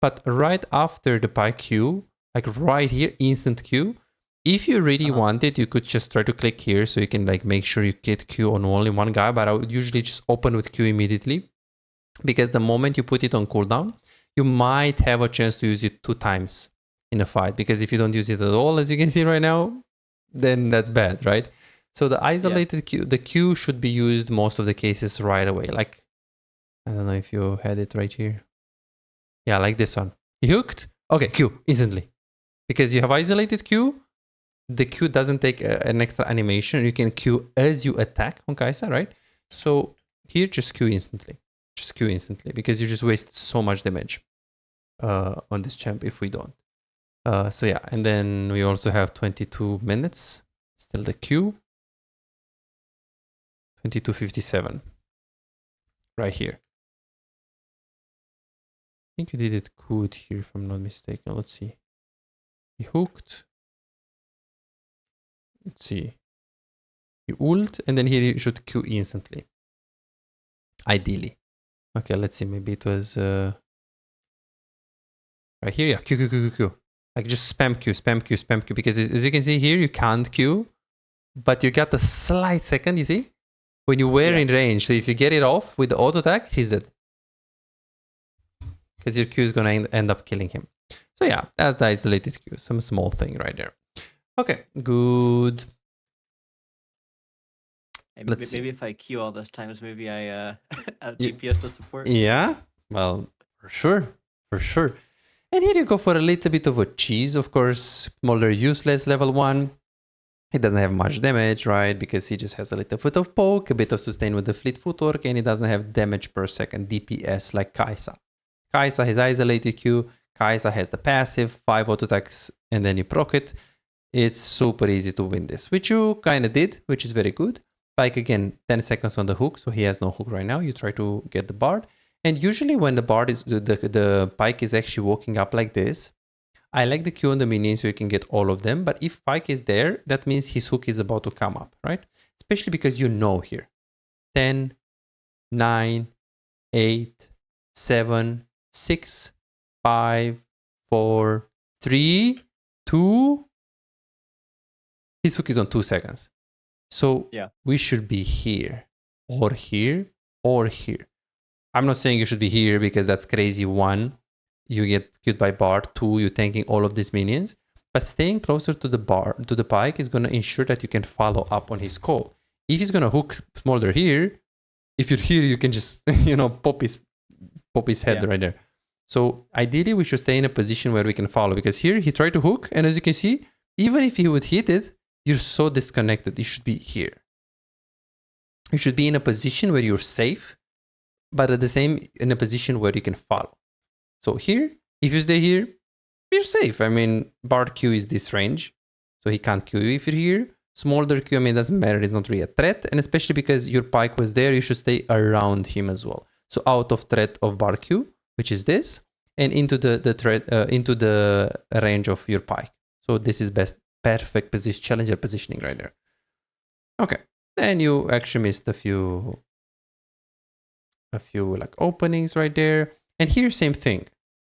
But right after the pike Q, like right here, instant Q, if you really want it, you could just try to click here so you can like make sure you get Q on only one guy, but I would usually just open with Q immediately, because the moment you put it on cooldown, you might have a chance to use it 2 times in a fight, because if you don't use it at all, as you can see right now, then that's bad, right? So the isolated Q, the Q should be used most of the cases right away. Like, I don't know if you had it right here. Yeah, like this one. You hooked? Okay, Q, instantly. Because you have isolated Q, the Q doesn't take an extra animation. You can Q as you attack on Kai'Sa, right? So here, just Q instantly. Just Q instantly, because you just waste so much damage on this champ if we don't. So yeah, and then we also have 22 minutes. Still the Q. 22:57. Right here. I think you did it good here, if I'm not mistaken. Let's see. He hooked. Let's see. He ult, and then he should Q instantly. Ideally. Okay, let's see. Maybe it was right here. Yeah, Q, Q, Q, Q, Q. Like just spam Q, spam Q, spam Q. Because as you can see here, you can't Q, but you got a slight second, you see? When you were in range. So if you get it off with the auto attack, he's dead. Because your Q is going to end up killing him. So yeah, that's the isolated Q. Some small thing right there. Okay, good. Maybe if I Q all those times, maybe I out DPS the support. Yeah, well, for sure, for sure. And here you go for a little bit of a cheese, of course. Smolder useless level 1. He doesn't have much damage, right? Because he just has a little bit of poke, a bit of sustain with the fleet footwork, and he doesn't have damage per second, DPS, like Kai'Sa. Kai'Sa has isolated Q, Kai'Sa has the passive, 5 auto attacks, and then you proc it. It's super easy to win this, which you kind of did, which is very good. Pike again, 10 seconds on the hook, so he has no hook right now. You try to get the bard. And usually when the bard is, the pike is actually walking up like this, I like the Q on the minions so you can get all of them. But if pike is there, that means his hook is about to come up, right? Especially because you know here. 10, 9, 8, 7, 6, 5, 4, 3, 2. His hook is on 2 seconds. So we should be here, or here, or here. I'm not saying you should be here because that's crazy. 1, you get killed by bard. 2, you're tanking all of these minions. But staying closer to the pike is going to ensure that you can follow up on his call. If he's going to hook Smolder here, if you're here, you can just, pop his head right there. So ideally, we should stay in a position where we can follow, because here he tried to hook, and as you can see, even if he would hit it, you're so disconnected. You should be here. You should be in a position where you're safe, but at the same, in a position where you can follow. So here, if you stay here, you're safe. I mean, bard Q is this range, so he can't Q you if you're here. Smolder Q, I mean, it doesn't matter. It's not really a threat. And especially because your pike was there, you should stay around him as well. So out of threat of bard Q, which is this, and into the range of your pike. So this is perfect position, challenger positioning right there. Okay, then you actually missed a few like openings right there. And here, same thing.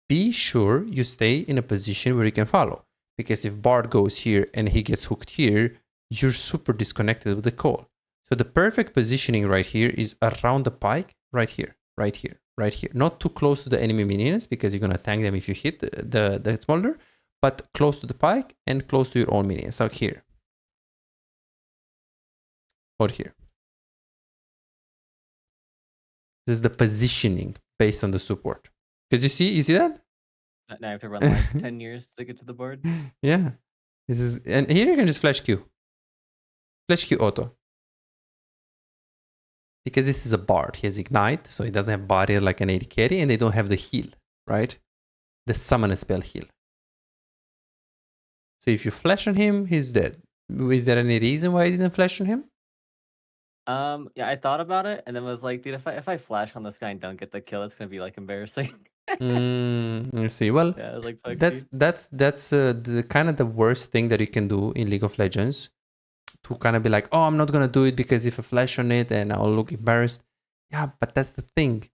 Be sure you stay in a position where you can follow, because if bard goes here and he gets hooked here, you're super disconnected with the call. So the perfect positioning right here is around the pike, right here, right here, right here. Not too close to the enemy minions, because you're gonna tank them if you hit the smolder, but close to the pike and close to your own minions, like here. Or here. This is the positioning based on the support. Because you see that? Now I have to run like 10 years to get to the board. Yeah. This is, and here you can just flash Q. Flash Q auto. Because this is a bard. He has ignite, so he doesn't have barrier like an AD carry, and they don't have the heal, right? The summon a spell heal. So if you flash on him, he's dead. Is there any reason why I didn't flash on him? Yeah, I thought about it, and then was like, dude, if I flash on this guy and don't get the kill, it's gonna be like embarrassing. You see, well, yeah, like, that's the kind of the worst thing that you can do in League of Legends, to kind of be like, oh, I'm not gonna do it because if I flash on it and I'll look embarrassed. Yeah, but that's the thing.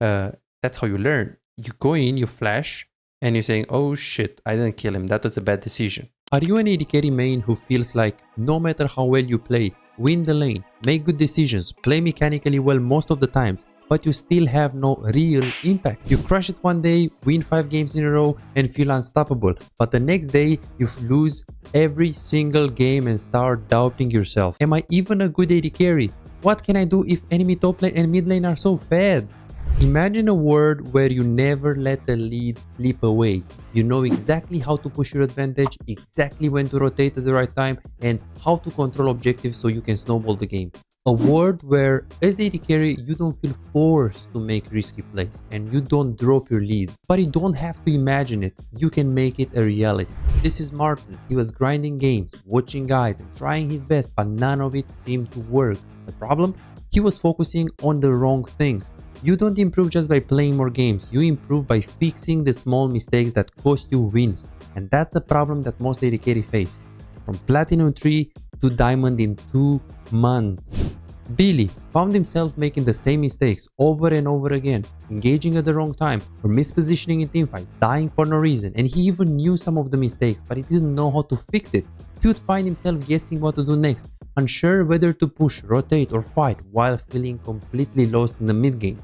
That's how you learn. you go in, you flash, and you're saying, oh shit, I didn't kill him. That was a bad decision. Are you an AD carry main who feels like no matter how well you play, win the lane, make good decisions, play mechanically well most of the times, but you still have no real impact? You crush it one day, win 5 games in a row and feel unstoppable, but the next day you lose every single game and start doubting yourself. Am I even a good AD carry? What can I do if enemy top lane and mid lane are so fed? Imagine a world where you never let the lead slip away. You know exactly how to push your advantage, exactly when to rotate at the right time, and how to control objectives so you can snowball the game. A world where, as AD carry, you don't feel forced to make risky plays and you don't drop your lead. But you don't have to imagine it, you can make it a reality. This is Martin. He was grinding games, watching guides, and trying his best, but none of it seemed to work. The problem? He was focusing on the wrong things. You don't improve just by playing more games, you improve by fixing the small mistakes that cost you wins. And that's a problem that most AD carry face. From Platinum 3 to Diamond in 2 months. Billy found himself making the same mistakes over and over again, engaging at the wrong time or mispositioning in teamfights, dying for no reason, and he even knew some of the mistakes but he didn't know how to fix it. He would find himself guessing what to do next, unsure whether to push, rotate or fight while feeling completely lost in the mid game.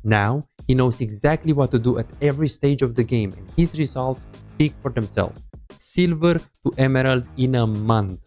Now, he knows exactly what to do at every stage of the game and his results speak for themselves. Silver to Emerald in a month.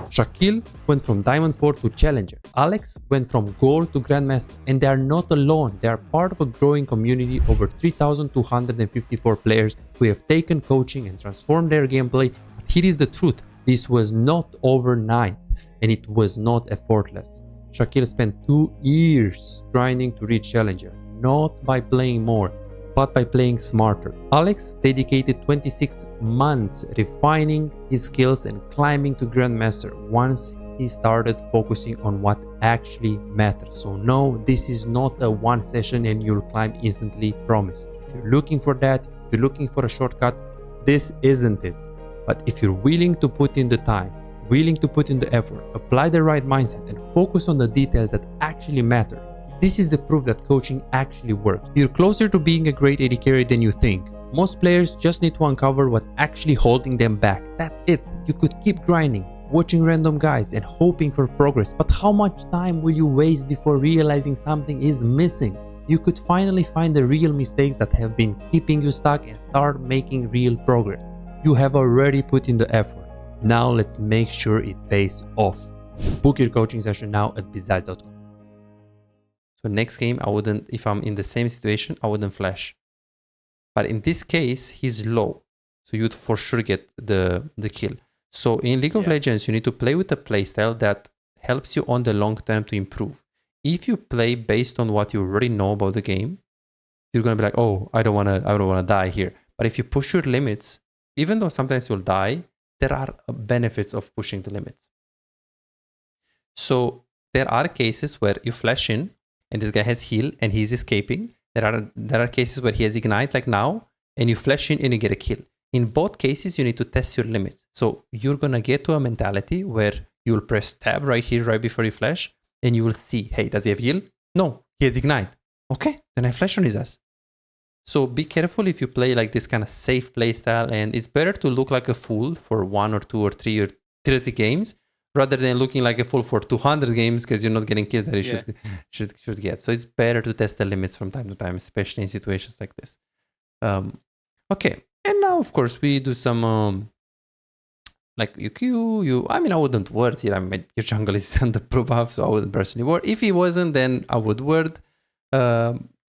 Shaquille went from Diamond 4 to Challenger. Alex went from Gold to Grandmaster, and they are not alone. They are part of a growing community of over 3,254 players who have taken coaching and transformed their gameplay. But here is the truth. This was not overnight and it was not effortless. Shaquille spent 2 years grinding to reach Challenger, not by playing more, but by playing smarter. Alex dedicated 26 months refining his skills and climbing to Grandmaster once he started focusing on what actually matters. So no, this is not a one session and you'll climb instantly, promise. If you're looking for that, if you're looking for a shortcut, this isn't it. But if you're willing to put in the time, willing to put in the effort, apply the right mindset and focus on the details that actually matter, this is the proof that coaching actually works. You're closer to being a great AD carry than you think. Most players just need to uncover what's actually holding them back. That's it. You could keep grinding, watching random guides and hoping for progress, but how much time will you waste before realizing something is missing? You could finally find the real mistakes that have been keeping you stuck and start making real progress. You have already put in the effort. Now let's make sure it pays off. Book your coaching session now at bizaz.com. So next game, I wouldn't, if I'm in the same situation, I wouldn't flash. But in this case, he's low. So you'd for sure get the kill. So in League of Legends, you need to play with a playstyle that helps you on the long term to improve. If you play based on what you already know about the game, you're gonna be like, oh, I don't wanna die here. But if you push your limits, even though sometimes you'll die, there are benefits of pushing the limits. So there are cases where you flash in, and this guy has heal and he's escaping. There are cases where he has ignite like now, and you flash in and you get a kill. In both cases, you need to test your limits. So you're gonna get to a mentality where you'll press tab right here, right before you flash, and you will see, hey, does he have heal? No, he has ignite. Okay, then I flash on his ass. So be careful if you play like this kind of safe play style, and it's better to look like a fool for 1 or 2 or 3 or 30 games rather than looking like a fool for 200 games because you're not getting kills that you should get. So it's better to test the limits from time to time, especially in situations like this. Okay, and now of course we do some like you. I mean, I wouldn't ward here. I mean, your jungle is on the pro buff, so I wouldn't personally ward. If he wasn't, then I would ward.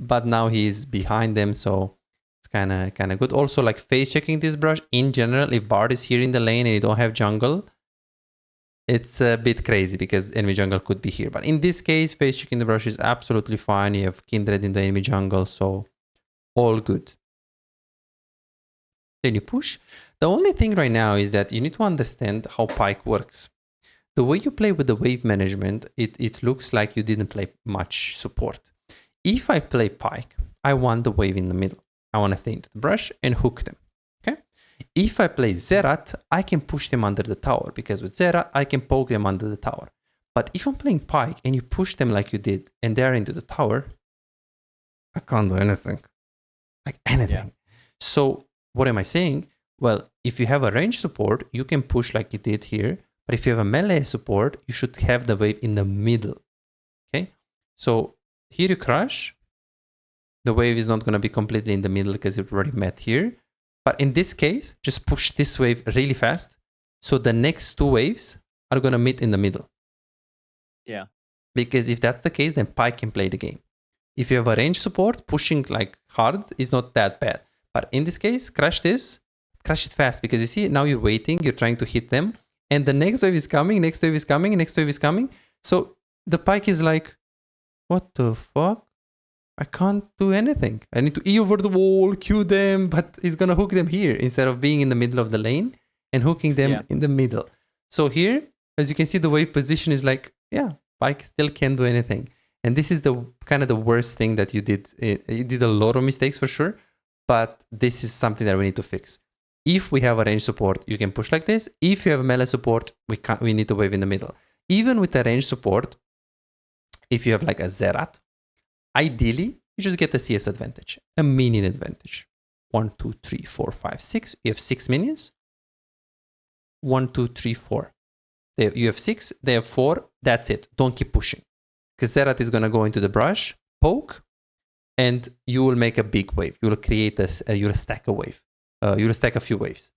But now he's behind them, so it's kind of good. Also, like face checking this brush in general. If Bard is here in the lane and you don't have jungle, it's a bit crazy because enemy jungle could be here. But in this case, face checking the brush is absolutely fine. You have Kindred in the enemy jungle, so all good. Then you push. The only thing right now is that you need to understand how Pyke works. The way you play with the wave management, it looks like you didn't play much support. If I play Pyke, I want the wave in the middle. I want to stay into the brush and hook them. Okay. If I play Xerath, I can push them under the tower because with Xerath, I can poke them under the tower. But if I'm playing Pyke and you push them like you did and they're into the tower, I can't do anything. like anything. So what am I saying? Well, if you have a range support, you can push like you did here. But if you have a melee support, you should have the wave in the middle. Okay. So here you crush. The wave is not going to be completely in the middle because it already met here. But in this case, just push this wave really fast. So the next two waves are going to meet in the middle. Yeah. Because if that's the case, then Pike can play the game. If you have a range support, pushing like hard is not that bad. But in this case, crush this, crush it fast. Because you see, now you're waiting, you're trying to hit them. And the next wave is coming, next wave is coming, next wave is coming. So the Pike is like, what the fuck? I can't do anything. I need to E over the wall, Q them, but he's going to hook them here instead of being in the middle of the lane and hooking them in the middle. So here, as you can see, the wave position is like, yeah, Pike still can't do anything. And this is the kind of the worst thing that you did. You did a lot of mistakes for sure, but this is something that we need to fix. If we have a range support, you can push like this. If you have a melee support, we need to wave in the middle. Even with a range support, if you have like a Zerat, ideally, you just get a CS advantage, a minion advantage. 1, 2, 3, 4, 5, 6. You have 6 minions. 1, 2, 3, 4. You have 6, they have 4. That's it. Don't keep pushing. Because Zerat is going to go into the brush, poke, and you will make a big wave. You will create you will stack a wave. You will stack a few waves.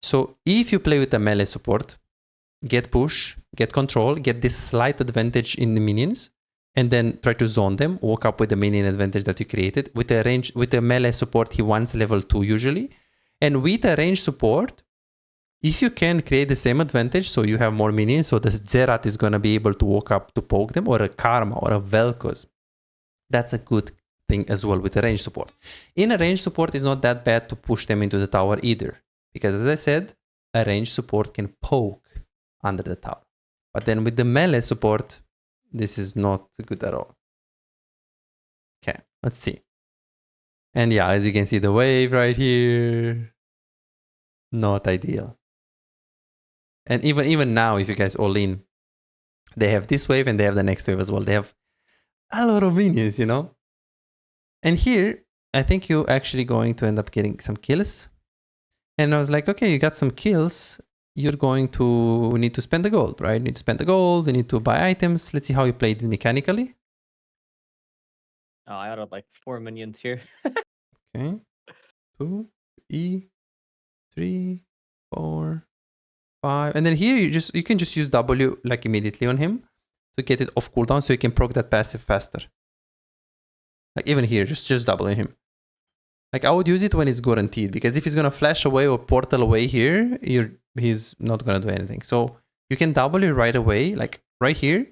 So if you play with a melee support, get push, get control, get this slight advantage in the minions, and then try to zone them, walk up with the minion advantage that you created. With a range, with a melee support, he wants level 2 usually. And with a range support, if you can create the same advantage, so you have more minions, so the Zerat is going to be able to walk up to poke them, or a Karma, or a Vel'Koz. That's a good thing as well with a range support. In a range support, it's not that bad to push them into the tower either. Because as I said, a range support can poke under the tower. But then with the melee support, this is not good at all. Okay, let's see. And yeah, as you can see, the wave right here, not ideal. And even now, if you guys all in, they have this wave and they have the next wave as well. They have a lot of minions, you know? And here, I think you're actually going to end up getting some kills. And I was like, okay, you got some kills. You're going to need to spend the gold, right? You need to spend the gold. You need to buy items. Let's see how you played it mechanically. Oh, I added like 4 minions here. Okay. 2, 3, 4, 5. And then here you can just use W like immediately on him to get it off cooldown so you can proc that passive faster. Like even here, just W him. Like I would use it when it's guaranteed, because if he's gonna flash away or portal away here, he's not gonna do anything. So you can W right away, like right here,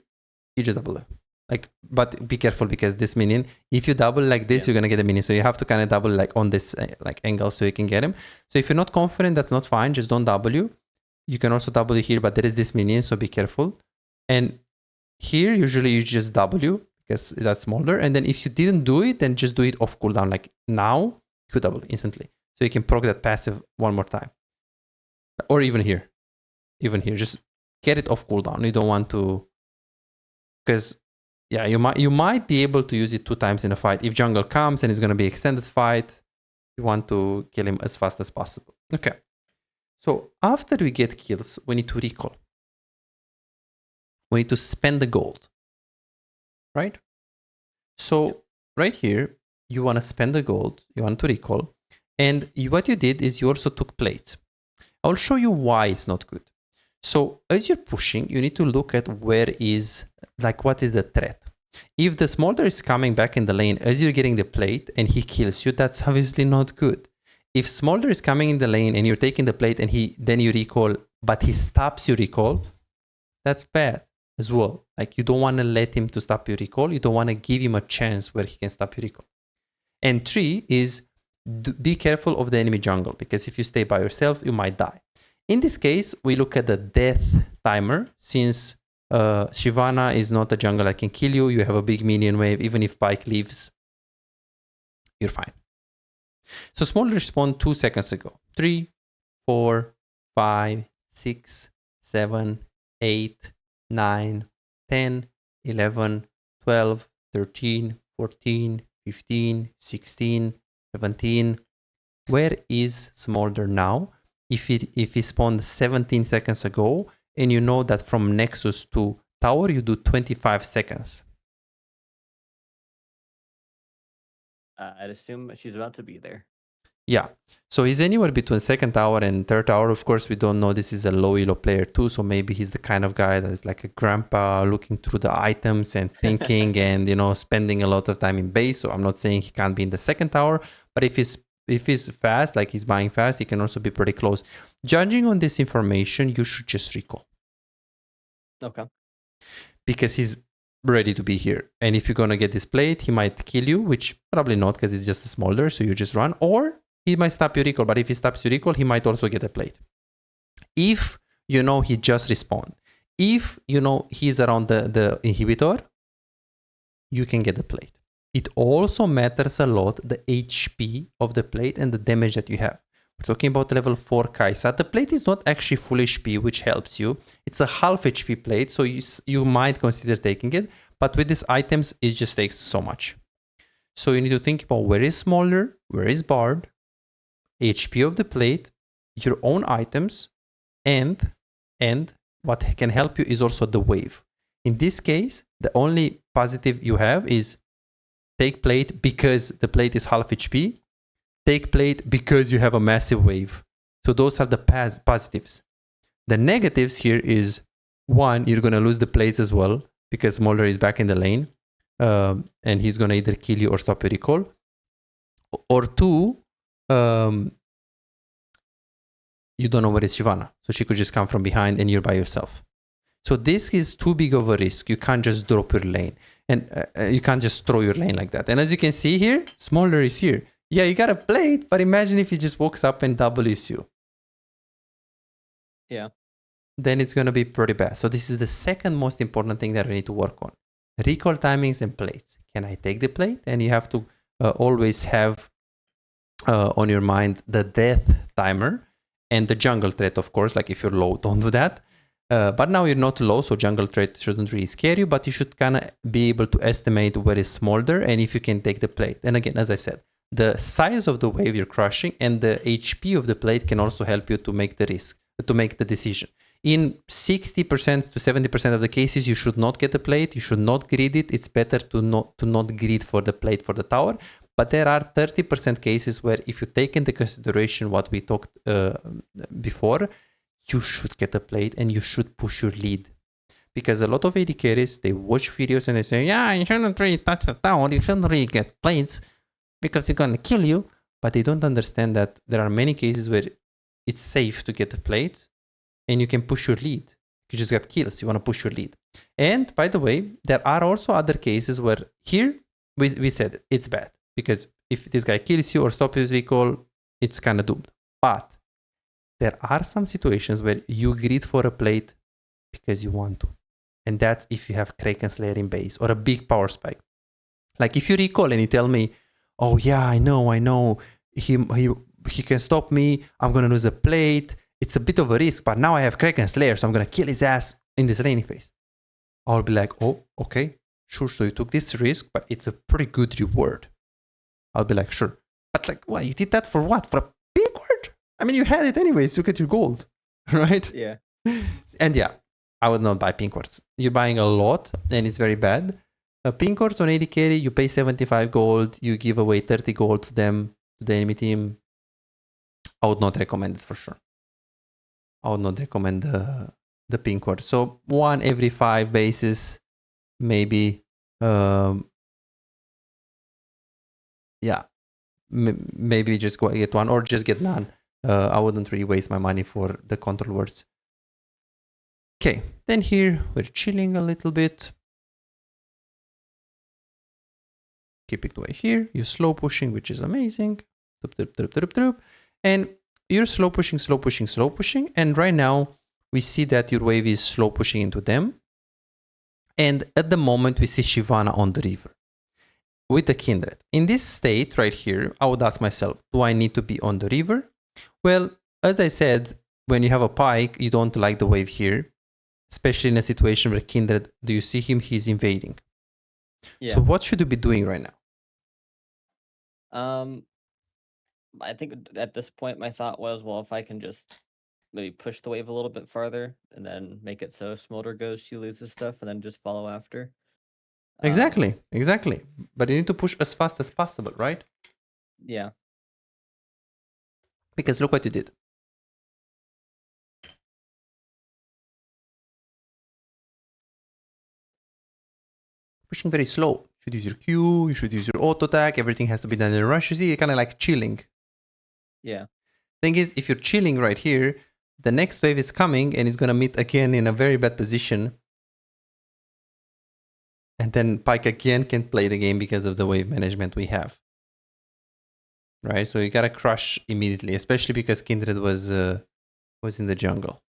you just W. Like, but be careful because this minion, if you double like this, you're gonna get a minion. So you have to kind of double like on this like angle so you can get him. So if you're not confident, that's not fine. Just don't W. You can also W here, but there is this minion, so be careful. And here, usually you just W because that's smaller. And then if you didn't do it, then just do it off cooldown. Like now, you could double instantly. So you can proc that passive one more time. Or even here. Even here, just get it off cooldown. You don't want to, because yeah, you might be able to use it 2 times in a fight. If jungle comes and it's going to be extended fight, you want to kill him as fast as possible. Okay. So after we get kills, we need to recall. We need to spend the gold, right? So right here, you want to spend the gold, you want to recall. And what you did is you also took plates. I'll show you why it's not good. So as you're pushing, you need to look at where is, like what is the threat. If the smolder is coming back in the lane as you're getting the plate and he kills you, that's obviously not good. If smolder is coming in the lane and you're taking the plate and then you recall, but he stops your recall, that's bad as well. Like you don't want to let him to stop your recall. You don't want to give him a chance where he can stop your recall. And 3 is be careful of the enemy jungle, because if you stay by yourself, you might die. In this case, we look at the death timer. Since Shyvana is not a jungle that can kill you, you have a big minion wave. Even if Pike leaves, you're fine. So Smolder respawned 2 seconds ago. 3, 4, 5, 6, 7, 8, 9, 10, 11, 12, 13, 14, 15, 16, 17. Where is Smolder now? If he spawned 17 seconds ago, and you know that from Nexus to Tower, you do 25 seconds. I'd assume she's about to be there. Yeah, so he's anywhere between second tower and third tower. Of course, we don't know. This is a low elo player too, so maybe he's the kind of guy that is like a grandpa looking through the items and thinking and, you know, spending a lot of time in base. So I'm not saying he can't be in the second tower, but if he's fast, like he's buying fast, he can also be pretty close. Judging on this information, you should just recall. Okay. Because he's ready to be here. And if you're going to get this plate, he might kill you, which probably not because it's just a smolder, so you just run. Or he might stop your recall, but if he stops your recall, he might also get a plate. If you know he just respawned, if you know he's around the inhibitor, you can get the plate. It also matters a lot the HP of the plate and the damage that you have. We're talking about level 4 Kaisa. The plate is not actually full HP, which helps you. It's a half HP plate, so you might consider taking it. But with these items, it just takes so much. So you need to think about where is Smolder, where is Bard, HP of the plate, your own items, and what can help you is also the wave. In this case, the only positive you have is take plate because the plate is half HP. Take plate because you have a massive wave. So those are the positives. The negatives here is, one, you're going to lose the plates as well because Smolder is back in the lane. And he's going to either kill you or stop your recall. Or two, you don't know where is Shyvana. So she could just come from behind and you're by yourself. So this is too big of a risk. You can't just drop your lane. And you can't just throw your lane like that. And as you can see here, Smolder is here. Yeah, you got a plate, but imagine if he just walks up and W's you. Yeah. Then it's going to be pretty bad. So this is the second most important thing that I need to work on. Recall timings and plates. Can I take the plate? And you have to always have on your mind the death timer and the jungle threat, of course. Like if you're low, don't do that. But now you're not low, so jungle threat shouldn't really scare you, but you should kind of be able to estimate where is Smolder and if you can take the plate. And again, as I said, the size of the wave you're crushing and the HP of the plate can also help you to make the risk, to make the decision. In 60% to 70% of the cases, you should not get the plate. You should not grid it. It's better to not grid for the plate for the tower. But there are 30% cases where if you take into consideration what we talked before, you should get a plate and you should push your lead. Because a lot of AD carries, they watch videos and they say, yeah, you shouldn't really touch the tower. You shouldn't really get plates because it's going to kill you. But they don't understand that there are many cases where it's safe to get a plate and you can push your lead. You just got kills. You want to push your lead. And by the way, there are also other cases where here we said it's bad because if this guy kills you or stops his recall, it's kind of doomed. But there are some situations where you grid for a plate because you want to. And that's if you have Kraken Slayer in base or a big power spike. Like if you recall and you tell me, oh yeah, I know, he can stop me, I'm going to lose a plate, it's a bit of a risk, but now I have Kraken Slayer, so I'm going to kill his ass in this laning phase. I'll be like, oh, okay, sure, so you took this risk, but it's a pretty good reward. I'll be like, sure. But like, what, you did that for what? For a pink word? I mean, you had it anyways, you get your gold, right? Yeah. And yeah, I would not buy pink words. You're buying a lot, and it's very bad. Pink words on AD carry, you pay 75 gold, you give away 30 gold to them, to the enemy team. I would not recommend it for sure. I would not recommend the pink word. So 1 every 5 bases, maybe. Yeah, maybe just go get one or just get none. I wouldn't really waste my money for the control words. Okay, then here we're chilling a little bit. Keep it away here. You're slow pushing, which is amazing. And you're slow pushing. And right now we see that your wave is slow pushing into them. And at the moment we see Shyvana on the river with the Kindred. In this state right here, I would ask myself, do I need to be on the river? Well, as I said, when you have a pike, you don't like the wave here, especially in a situation where Kindred, do you see him? He's invading. Yeah. So what should you be doing right now? I think at this point, my thought was, well, if I can just maybe push the wave a little bit farther and then make it so Smolder goes, she loses stuff, and then just follow after. Exactly, exactly. But you need to push as fast as possible, right? Yeah. Because look what you did. Pushing very slow. You should use your Q, you should use your auto attack, everything has to be done in a rush. You see, you're kind of like chilling. Yeah. Thing is, if you're chilling right here, the next wave is coming and it's going to meet again in a very bad position. And then Pike again can't play the game because of the wave management we have. Right? So you got to crush immediately, especially because Kindred was in the jungle.